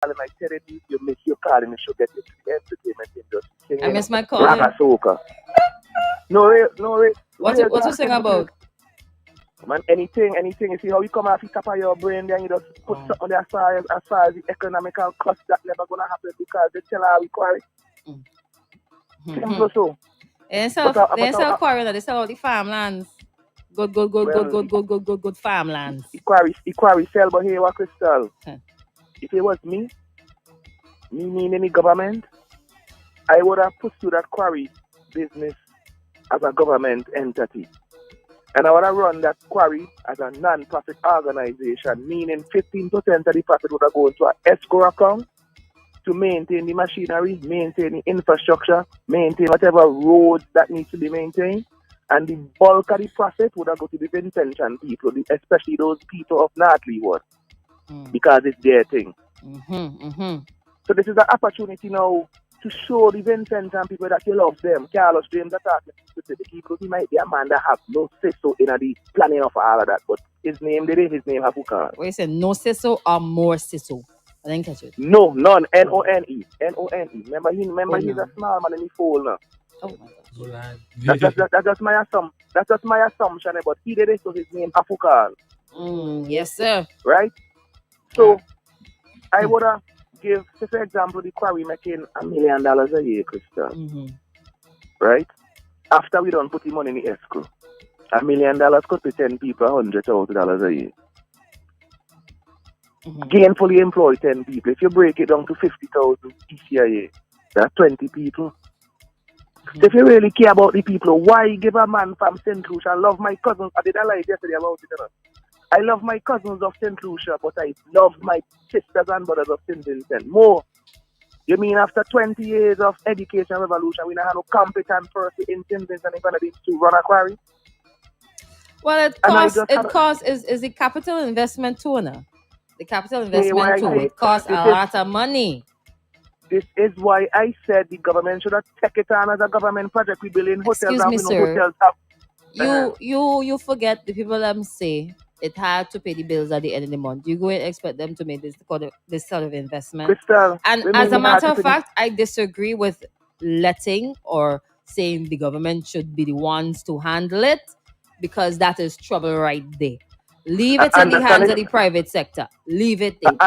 and I tell you, you miss your call and you should get into the entertainment industry. I miss my Raga calling. soca. No, real What you talk saying sensitive. about? Man, anything, you see how you come off the top of your brain, then you just put Oh. something there as far as the economical cost that never gonna happen because they tell how we quarry. Simple so. They But, sell quarry, they sell all the farmlands. well, Good farmlands. Quarry sell, but here what Crystal. Huh. If it was me meaning the government, I would have pursued that quarry business as a government entity. And I would have run that quarry as a non-profit organization, meaning 15% of the profit would have gone to an escrow account to maintain the machinery, maintain the infrastructure, maintain whatever roads that needs to be maintained. And the bulk of the profit would have go to the Vincentian people, especially those people of North Leeward, because it's their thing. So this is an opportunity now to show the Vincentian people that you love them. Carlos James attacking to the people. He might be a man that have no say so in the planning of all of that, but his name Hafukan. What you say? No siso or more siso? I didn't catch it. No, none. None. Remember he's a small man in the fold now. Oh my God. That's just my assumption. That's just my assumption, but he did it, so his name Hafukan. Yes, sir. Right? So I would have give, say for example, the quarry making $1 million a year, Crystal. Right? After we don't put the money in the escrow, $1 million could be 10 people, $100,000 a year. Gainfully employ 10 people. If you break it down to 50,000 each year, that's 20 people. So if you really care about the people, why give a man from St. Lucia? I love my cousins. I did a live yesterday about it. I love my cousins of St. Lucia, but I love my sisters and brothers of St. Vincent more. You mean after 20 years of education revolution, we don't have no competent person in St. Vincent in Canada to run a quarry? Well, it costs is the capital investment too, now. The capital investment too. It costs a lot of money. This is why I said the government should have taken it on as a government project. We building hotels. Excuse me, sir. Hotels have, you forget the people say it hard to pay the bills at the end of the month. You go and expect them to make this sort of investment. Crystal, and as a matter of fact, I disagree with letting or saying the government should be the ones to handle it, because that is trouble right there. Leave it in the hands of the private sector. Leave it there. I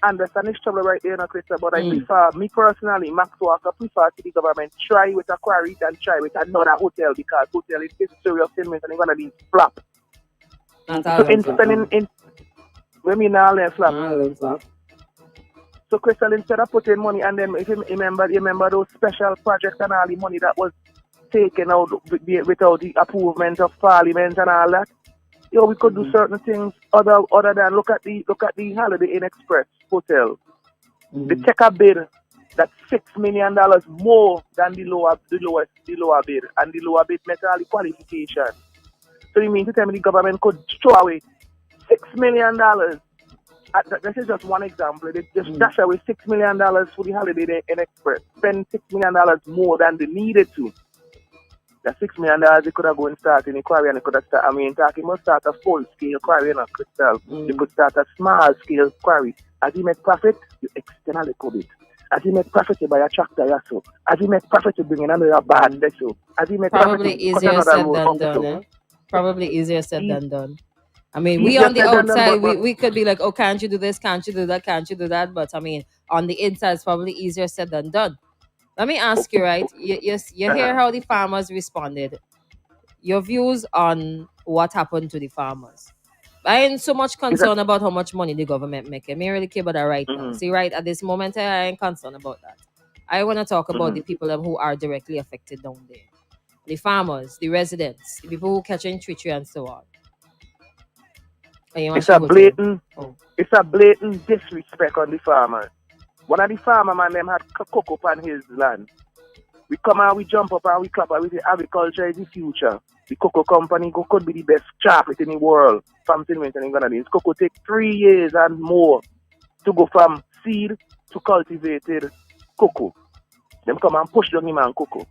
understand it's trouble right there, Crystal, but I prefer, me personally, Max Walker, prefer to the government try with a quarry than try with another hotel, because hotel is history of Finland and it's going to be flop. So So Crystal, instead of putting money, and then if you remember those special projects and all the money that was taken out without the approval of Parliament and all that, we could do certain things other than look at the Holiday Inn Express hotel. They take a bid that's $6 million more than the lower bid, and the lower bid met all the qualification. So you mean to tell me the government could throw away $6 million? This is just one example. They just dash away $6 million for the Holiday Inn Express. Spend $6 million more than they needed to. That $6 million they could have gone and start in a quarry, and they could have started. Must start a full scale quarry, Crystal. You could start a small scale quarry. As you make profit, you extend a little bit. As you make profit, you buy a tractor, so. As you make profit, you bring in another band, so. As you make probably profit, easier said than done. Eh? Probably easier said than done. I mean, we on the outside, we could be like, oh, can't you do this? Can't you do that? Can't you do that? But I mean, on the inside, it's probably easier said than done. Let me ask you, right? You hear how the farmers responded. Your views on what happened to the farmers. I ain't so much concerned about how much money the government making. I mean, really care about that right now. See, right at this moment, I ain't concerned about that. I want to talk about the people who are directly affected down there. The farmers, the residents, the people who catching treachery and so on. It's a blatant disrespect on the farmers. One of the farmer man them had cocoa on his land. We come out, we jump up and we clap and we say agriculture is the future. The cocoa company could be the best chocolate in the world from St. Vincent and Grenadines. Cocoa take 3 years and more to go from seed to cultivated cocoa. Them come and push down him and cocoa.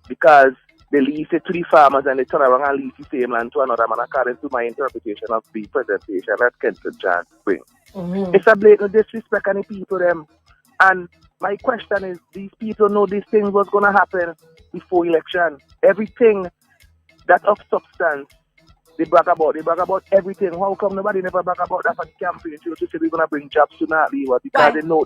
Because they lease it to the farmers and they turn around and lease the same land to another man, according to my interpretation of the presentation that Kenton John brings. It's a blatant disrespect on the people them. And my question is, these people know these things was gonna happen before election. Everything that of substance they brag about. They brag about everything. How come nobody never brag about that for the campaign to say we're gonna bring jobs to North Leeward? Because Why? they know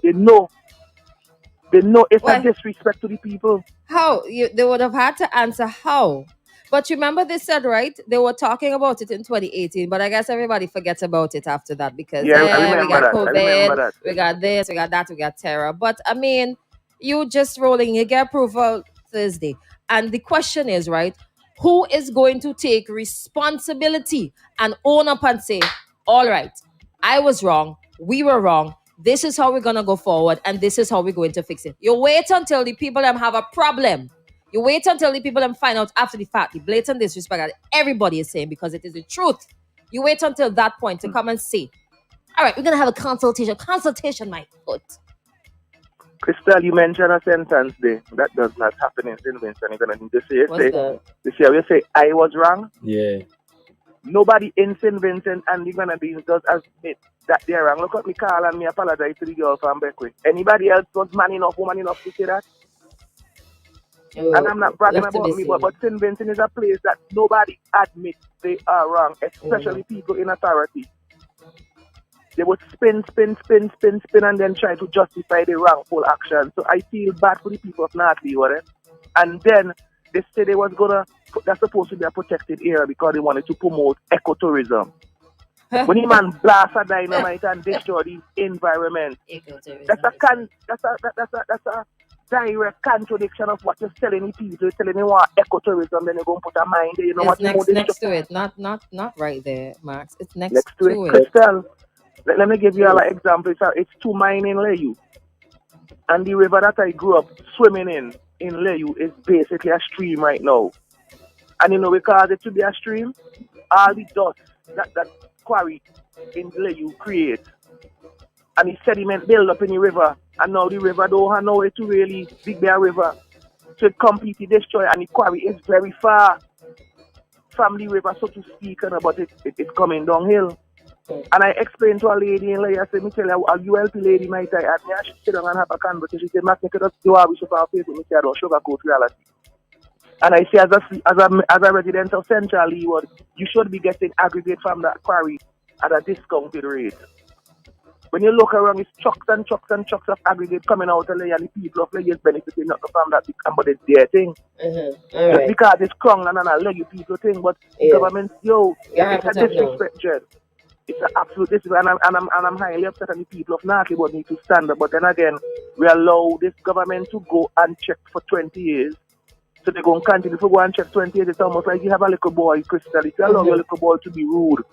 it's a Why? disrespect to the people. How? They would have had to answer how. But remember, they said, right? They were talking about it in 2018, but I guess everybody forgets about it after that because Yeah, I we remember got that. I remember COVID, that. we got this, we got that, we got terror. But I mean, you just rolling, you get approval Thursday. And the question is, right? Who is going to take responsibility and own up and say, all right, I was wrong, we were wrong, this is how we're gonna go forward, and this is how we're going to fix it. You wait until the people them have a problem. You wait until the people them find out after the fact, the blatant disrespect that everybody is saying because it is the truth. You wait until that point to come and say, all right, we're gonna have a consultation. Consultation, my foot. Crystal, you mentioned a sentence there. That does not happen in St. Vincent. You're gonna need to say, What's that? you see how you say I was wrong? Yeah. Nobody in St. Vincent and the Grenadines does admit that they're wrong. Look at me call and me apologize to the girl from Beckwith. Anybody else was man enough, woman enough to say that? And I'm not bragging Left to about be me, seen. but St. Vincent is a place that nobody admits they are wrong, especially people in authority. They would spin, and then try to justify the wrongful action. So I feel bad for the people of North Leeward. And then they say they was that's supposed to be a protected area because they wanted to promote ecotourism. When the man blast a dynamite and destroy the environment, that's a direct contradiction of what you're telling the people. You're telling them what ecotourism, then you're going to put a mind there. You know It's what next to it, not right there, Max. It's next to it. Crystal, let me give you an example. It's 2 miles in Leyu. And the river that I grew up swimming in Leyu, is basically a stream right now. And you know, because it to be a stream, all the dust that Quarry in Leyu creates, and the sediment build up in the river, and now the river don't have nowhere to really big be a river. So it completely destroy, and the Quarry is very far from the river, so to speak, but it's coming downhill. And I explained to a lady in Leia, I said, me tell you, a ULP lady might I add me, and she sit down and have a conversation. She said, Mac, you could just do our wish of our face with me, I don't sugarcoat reality. And I say, as a resident of Central Leeward, you should be getting aggregate from that Quarry at a discounted rate. When you look around, it's trucks and trucks and trucks of aggregate coming out of Leia, and the people of Leia is benefiting not from that, but it's their thing. Just because it's strong and I love you people thing, but the government, it's a disrespect, Jed. It's an absolute disrespect, and I'm highly upset, and the people of North Leeward need to stand up. But then again, we allow this government to go and check for 20 years. So they're going to continue to go and check 20 years. It's almost like you have a little boy, Crystal. If you allow your little boy to be rude,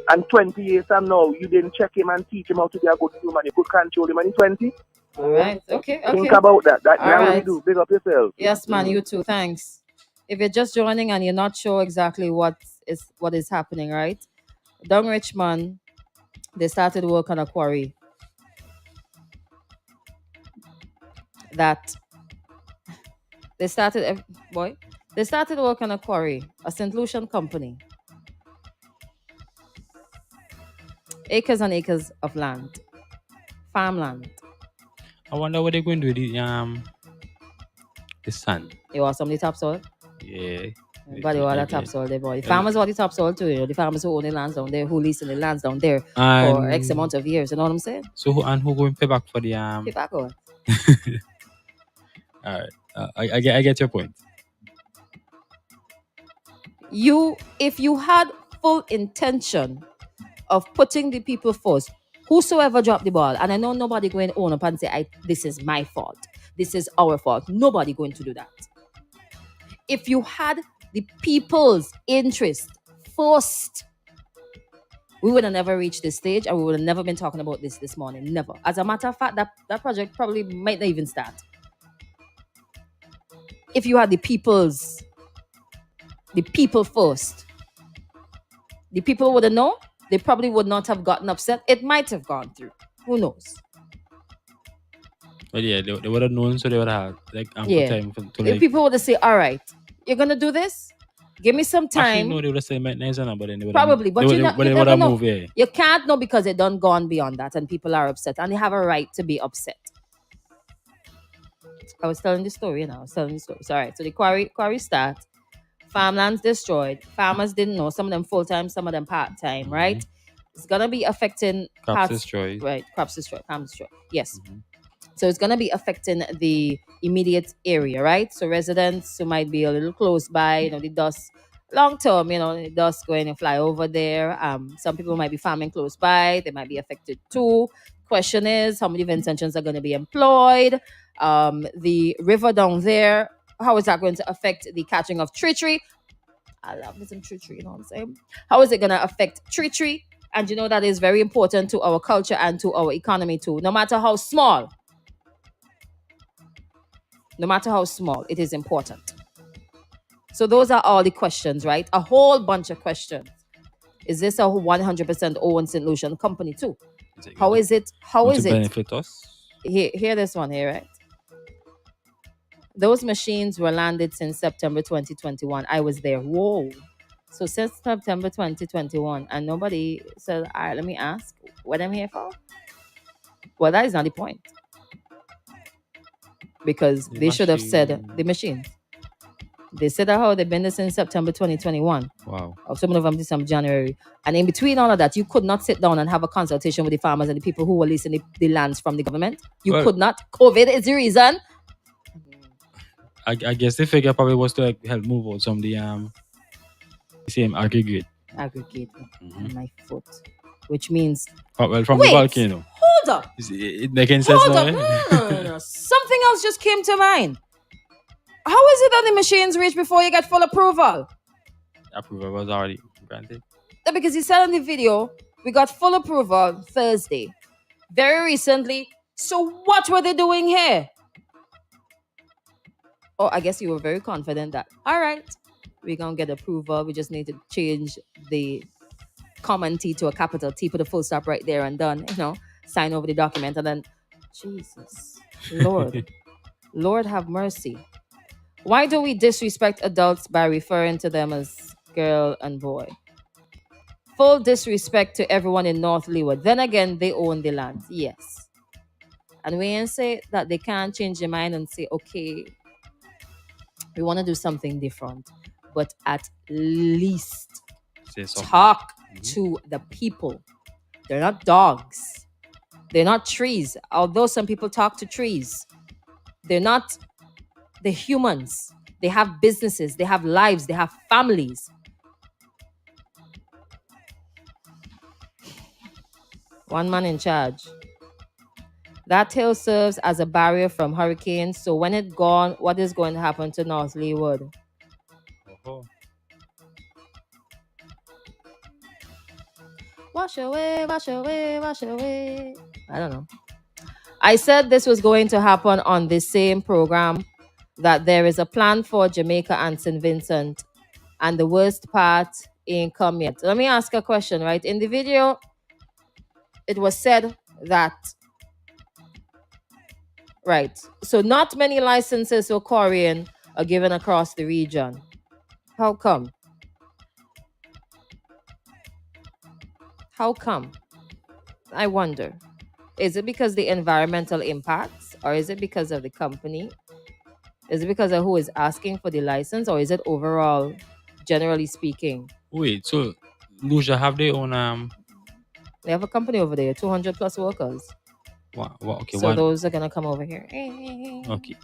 and 20 years from now, you didn't check him and teach him how to be a good human, you could control him, and in 20? All right. Okay. Think about that. That's All what you do. Big up yourself. Yes, man. You too. Thanks. If you're just joining and you're not sure exactly what is happening, right? Down Richmond, they started work on a quarry that they started work on a quarry, a St. Lucian company. Acres and acres of land, farmland. I wonder what they're going to do with the sand. You want some of the topsoil? Yeah. But you want the topsoil there, boy. The farmers want the topsoil too, The farmers who own the lands down there, who leasing the lands down there for X amount of years. You know what I'm saying? So who going to pay back for the Pay back what? All right. I get your point. If you had full intention of putting the people first, whosoever dropped the ball, and I know nobody going to own up and say, this is my fault, this is our fault. Nobody going to do that. If you had the people's interest first, we would have never reached this stage, and we would have never been talking about this morning. Never. As a matter of fact, that project probably might not even start. If you had the people first, the people would have known. They probably would not have gotten upset. It might have gone through. Who knows? But yeah, they would have known, so they would have like ample time to If people would have said, all right, you're going to do this? Give me some Actually, time. no, they would have said maintenance, but then they would Probably, but you never have know. moved. Yeah. You can't know because it done gone beyond that, and people are upset, and they have a right to be upset. I was telling the story, and I was telling the story. So, all right, so the quarry start, farmlands destroyed, farmers didn't know, some of them full time, some of them part time, right? It's gonna be affecting Crops destroyed. Right, crops destroyed, farm destroyed. Yes. Mm-hmm. So it's gonna be affecting the immediate area, right? So residents who might be a little close by, the dust long term, the dust going and fly over there. Some people might be farming close by, they might be affected too. Question is, how many intentions are going to be employed? The river down there, how is that going to affect the catching of tree? I love me some tree, you know what I'm saying? How is it going to affect tree? And that is very important to our culture and to our economy too. No matter how small, it is important. So those are all the questions, right? A whole bunch of questions. Is this a 100% owned St. Lucian company too? How is it? Benefit us? Hear this one here, right? Those machines were landed since September 2021. I was there. Whoa. So since September 2021, and nobody said, all right, let me ask what I'm here for. Well, that is not the point. Because they should have said the machines. They said how they've been there since September 2021. Wow. October, November, December, January. And in between all of that, you could not sit down and have a consultation with the farmers and the people who were leasing the lands from the government. You could not. COVID is the reason. I guess the figure probably was to help move out some of the same aggregate. On my foot. Which means... well, from the volcano. Hold up. It making sense now, No. Something else just came to mind. How is it that the machines reach before you get full approval? Approval was already granted. Because he said in the video, we got full approval Thursday. Very recently. So what were they doing here? Oh, I guess you were very confident that, all right, we're going to get approval. We just need to change the common T to a capital T, put a full stop right there and done, sign over the document. And then, Jesus, Lord have mercy. Why do we disrespect adults by referring to them as girl and boy? Full disrespect to everyone in North Leeward. Then again, they own the land. Yes. And we ain't say that they can't change their mind and say, okay, we want to do something different. But at least talk to the people. They're not dogs. They're not trees. Although some people talk to trees. They're not the humans. They have businesses. They have lives. They have families. One man in charge. That hill serves as a barrier from hurricanes. So when it's gone, what is going to happen to North Leeward? Wash away, wash away, wash away. I don't know. I said this was going to happen on this same program, that there is a plan for Jamaica and St. Vincent, and the worst part ain't come yet. Let me ask a question, right? In the video, it was said that, right, so not many licenses for quarrying are given across the region. How come? How come? I wonder. Is it because the environmental impacts, or is it because of the company? Is it because of who is asking for the license, or is it overall, generally speaking? Wait, so Lucia have their own They have a company over there, 200 plus workers. Wow, okay. So those are gonna come over here. Okay.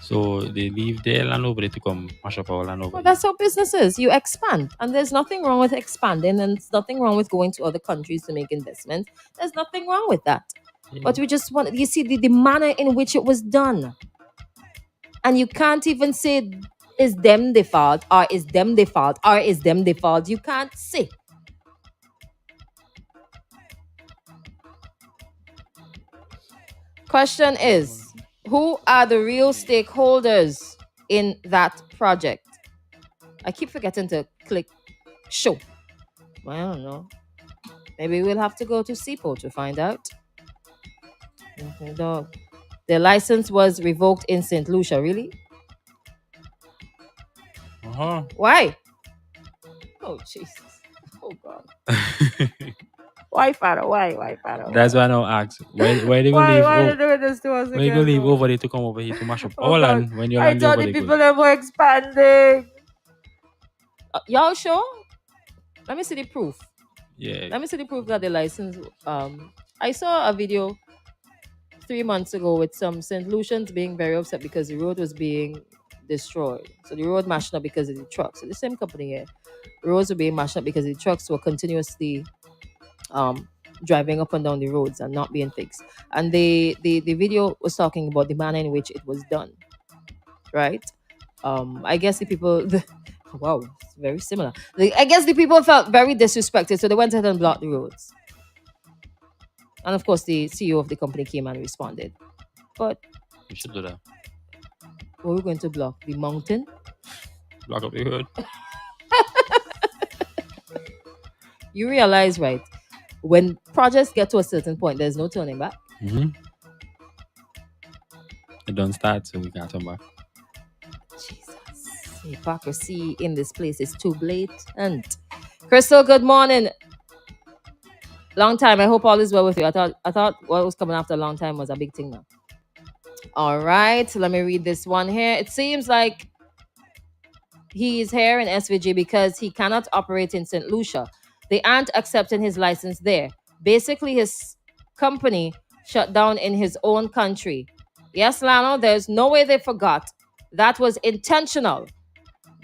So they leave their land over there to come mash up our land over Well, that's how business is. You expand. And there's nothing wrong with expanding, and there's nothing wrong with going to other countries to make investments. There's nothing wrong with that. Yeah. But we just want, you see, the manner in which it was done. And you can't even say, is them the fault, or is them the fault, or is them the fault. You can't say. Question is, who are the real stakeholders in that project? I keep forgetting to click show. Well, I don't know. Maybe we'll have to go to SIPO to find out. Okay, dog. The license was revoked in St. Lucia, really? Uh-huh. Why? Oh Jesus. Oh God. Why, Father? Why, Father? That's Why? why I now ask. Why they gonna Why? leave? Why Oh, they doing this to us why you gonna again, leave Lord? over there to come over here to mash up Oh our God. land when your I land thought over the there people good? that were expanding. Y'all sure? Let me see the proof. Yeah. Let me see the proof that the license. I saw a video 3 months ago with some St. Lucians being very upset because the road was being destroyed. So the road mashed up because of the trucks. So the same company here, roads were being mashed up because the trucks were continuously um driving up and down the roads and not being fixed. And the video was talking about the manner in which it was done. Right? I guess the people wow, it's very similar. I guess the people felt very disrespected, so they went ahead and blocked the roads. And of course the CEO of the company came and responded. But You should do that. were we going to block the mountain? Block up the road. You realize, right? When projects get to a certain point, there's no turning back. Mm-hmm. It don't start, so we can't turn back. Jesus, hypocrisy in this place is too blatant. Crystal, good morning. Long time. I hope all is well with you. I thought what was coming after a long time was a big thing now. All right, let me read this one here. It seems like he is here in SVG because he cannot operate in St. Lucia. They aren't accepting his license there. Basically, his company shut down in his own country. Yes, Lano, there's no way they forgot. That was intentional.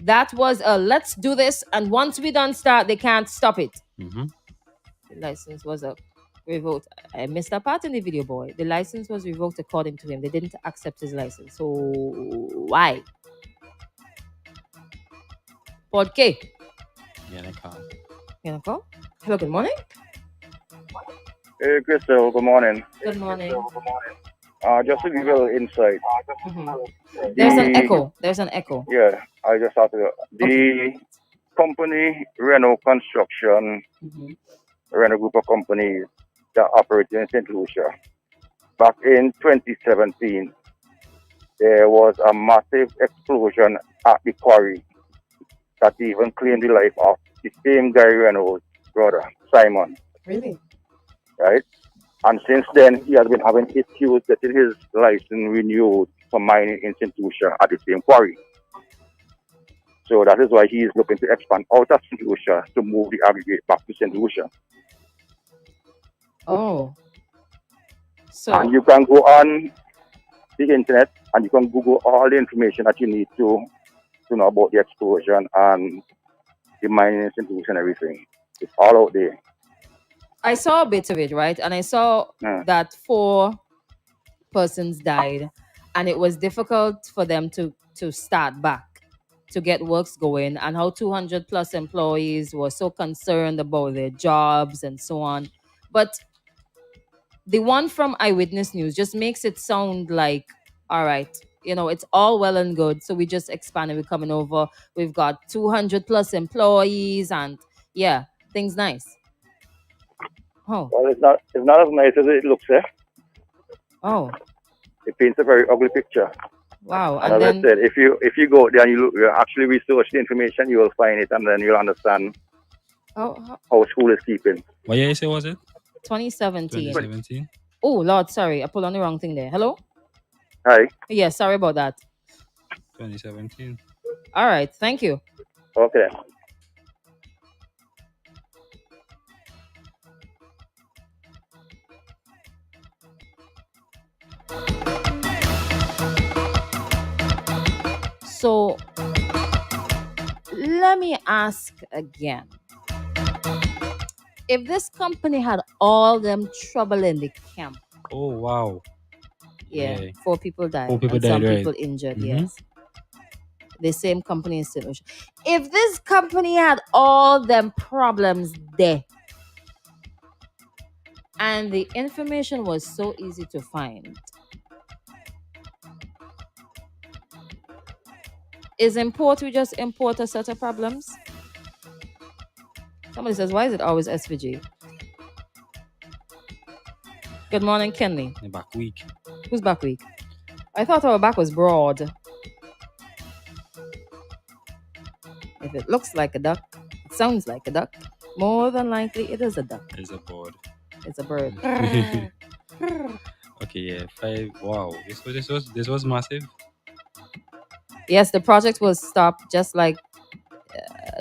That was a let's do this, and once we done start, they can't stop it. Mm-hmm. The license was revoked. I missed that part in the video, boy. The license was revoked according to him. They didn't accept his license. So why? ¿Por qué? Yeah, they can't. You know, go. Hello, good morning. Hey, Crystal, good morning. Good morning. Just to give you a little insight. Mhm. There's an echo. There's an echo. Yeah, I just have to. The company, Renault Construction, Mhm. Renault Group of companies that operate in St. Lucia, back in 2017, there was a massive explosion at the quarry that even claimed the life of the same Gary Renault's brother, Simon, Really? right? And since then, he has been having issues getting his license renewed for mining in St. Lucia at the same quarry. So that is why he is looking to expand out of St. Lucia to move the aggregate back to St. Lucia. Oh. So And you can go on the internet and you can Google all the information that you need to know about the explosion and the mining in St. Lucia and everything. It's all out there. I saw a bit of it, right? And I saw Yeah. that 4 persons died, and it was difficult for them to start back to get works going, and how 200 plus employees were so concerned about their jobs and so on. But the one from Eyewitness News just makes it sound like, all right, it's all well and good. So we just expanded. We're coming over. We've got 200 plus employees, and yeah, things nice. Oh, Well, it's not as nice as it looks, eh? oh, It paints a very ugly picture. wow. And And as I then, said, if you go out there and you actually research the information, you will find it, and then you'll understand how school is keeping. What year you say was it? 2017. 2017. Oh, Lord, sorry. I pulled on the wrong thing there. Hello? Hi. Yeah, sorry about that. 2017. All right. Thank you. Okay. So let me ask again. If this company had all them trouble in the camp, Oh wow. yeah, Yeah. 4 people died, 4 people and some died, right? people injured, Mhm. yes. The same company in St. Lucia. If this company had all them problems there, and the information was so easy to find, is we just import a set of problems? Somebody says, why is it always SVG? Good morning, Kenley. The back week. Who's back week? I thought our back was broad. If it looks like a duck, it sounds like a duck. More than likely, it is a duck. It's a board. It's a bird. Okay, yeah, 5. Wow, this was massive. Yes, the project was stopped just like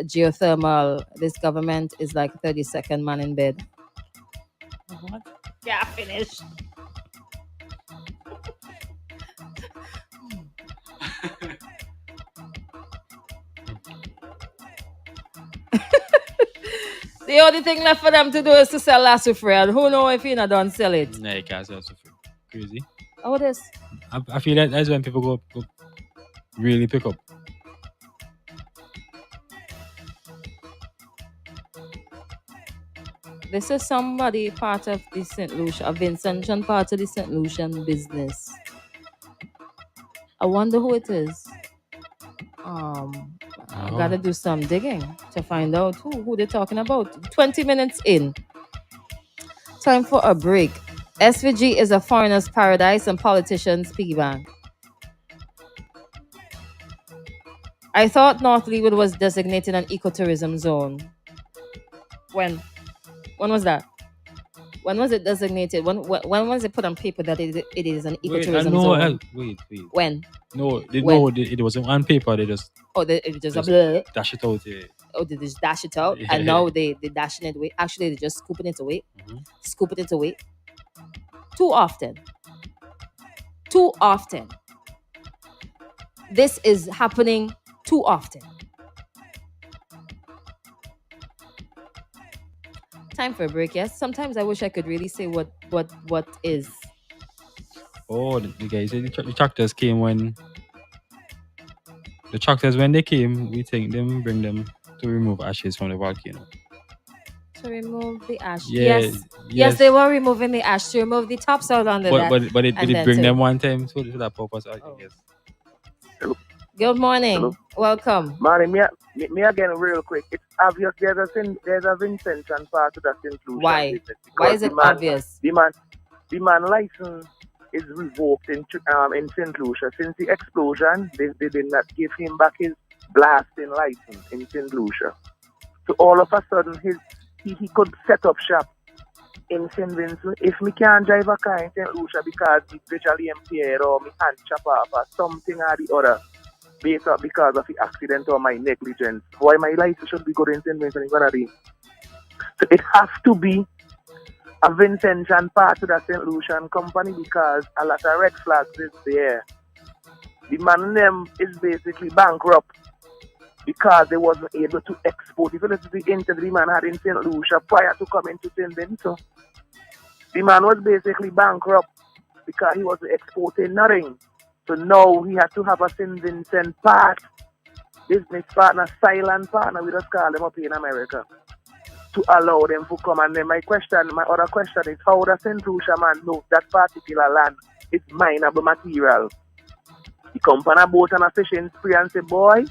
geothermal. This government is like 32nd man in bed. What? Yeah, finished. The only thing left for them to do is to sell Lassufred. Who know if you not done sell it? Nah, you can't sell stuff. Crazy. Oh, it is. I feel that that's when people go really pick up. This is somebody part of the St. Lucia, a Vincentian part of the St. Lucian business. I wonder who it is. I gotta do some digging to find out who they're talking about. 20 minutes in. Time for a break. SVG is a foreigner's paradise and politicians' piggy bank. I thought North Leeward was designated an ecotourism zone. When was that? When was it designated? When was it put on paper that it is an ecotourism zone? Wait. When? It wasn't on paper. They just it just a dash it out. Yeah. Oh, they just dash it out, and now they dashing it away. Actually, they're just scooping it away, scooping it away. Too often. This is happening too often. Time for a break. Yes. Sometimes I wish I could really say what is. Oh, the guys, the tractors came when. The tractors when they came, we take them, bring them to remove ashes from the volcano. To remove the ash. Yeah, yes, they were removing the ash to remove the topsoil under that. But it did bring them one time to that purpose, I guess. Good morning. Hello. Welcome. Marty, me again real quick. It's obvious there's a Vincentian part of that inclusion. Why? Why is it obvious? The man license is revoked in St. Lucia. Since the explosion, they did not give him back his blasting license in St. Lucia. So all of a sudden, he could set up shop in St. Vincent. If me can't drive a car in St. Lucia because me visually impaired or me hand chop off or something or the other, based up because of the accident or my negligence, why my license should be good in St. Vincent? So it has to be a Vincentian part of the St. Lucian company because a lot of red flags is there. The man them is basically bankrupt because they wasn't able to export. If you listen to the interview the man had in St. Lucia prior to coming to St. Vincent, the man was basically bankrupt because he wasn't exporting nothing. So now he had to have a St. Vincent part, business partner, silent partner, we just call them up in America, to allow them to come. And then my other question is, how does St. Lucia man know that particular land is mineable material? He come on a boat and a fishing spree and say, boy,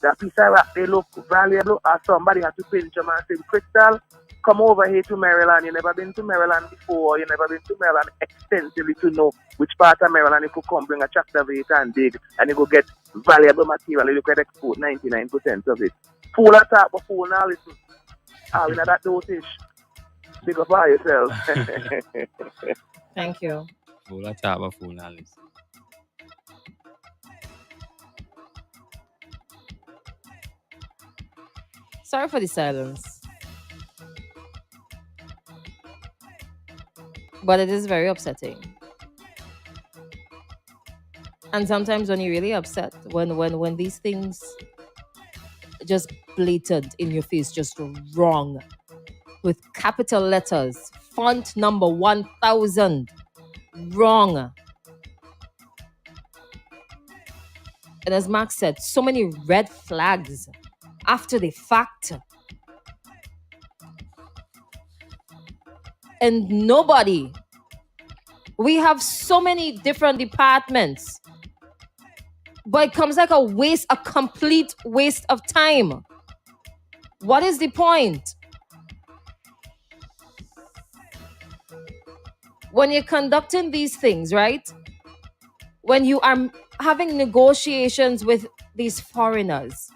that piece of rock, they look valuable, or somebody had to pinch them and say, Crystal, come over here to Maryland. You never been to Maryland before. You never been to Maryland extensively to know which part of Maryland you could come bring a tractor vehicle and dig, and you go get valuable material. You could export 99% of it. Fool of talk, but fool now listen. We know that dotish. Big up by yourself. Thank you. Fool of talk, but fool now listen. Sorry for the silence. But it is very upsetting. And sometimes when you're really upset, when these things just blatant in your face, just wrong, with capital letters, font number 1000, wrong. And as Mark said, so many red flags after the fact. And nobody. We have so many different departments. But it comes like a complete waste of time. What is the point? When you're conducting these things, right? When you are having negotiations with these foreigners,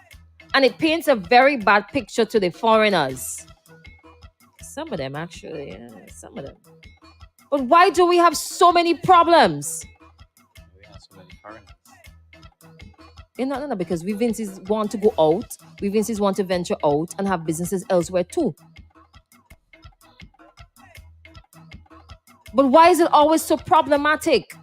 And it paints a very bad picture to the foreigners. Some of them, actually. Yeah, some of them. But why do we have so many problems? We have so many foreigners. No, because we Vinces want to go out. We Vinces want to venture out and have businesses elsewhere too. But why is it always so problematic?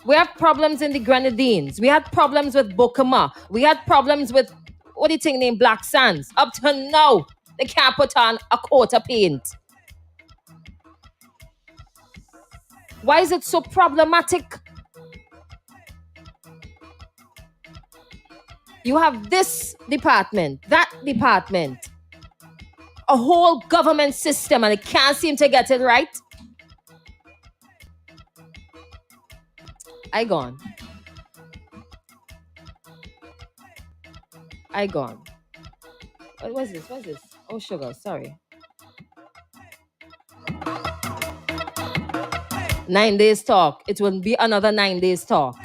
We have problems in the Grenadines. We had problems with Bokama. We had problems with, what do you think named Black Sands? Up to now, they can't put on a coat of paint. Why is it so problematic? You have this department, that department, a whole government system, and it can't seem to get it right. I gone. What's this? Oh, sugar, sorry. 9 days talk. It will be another 9 days talk.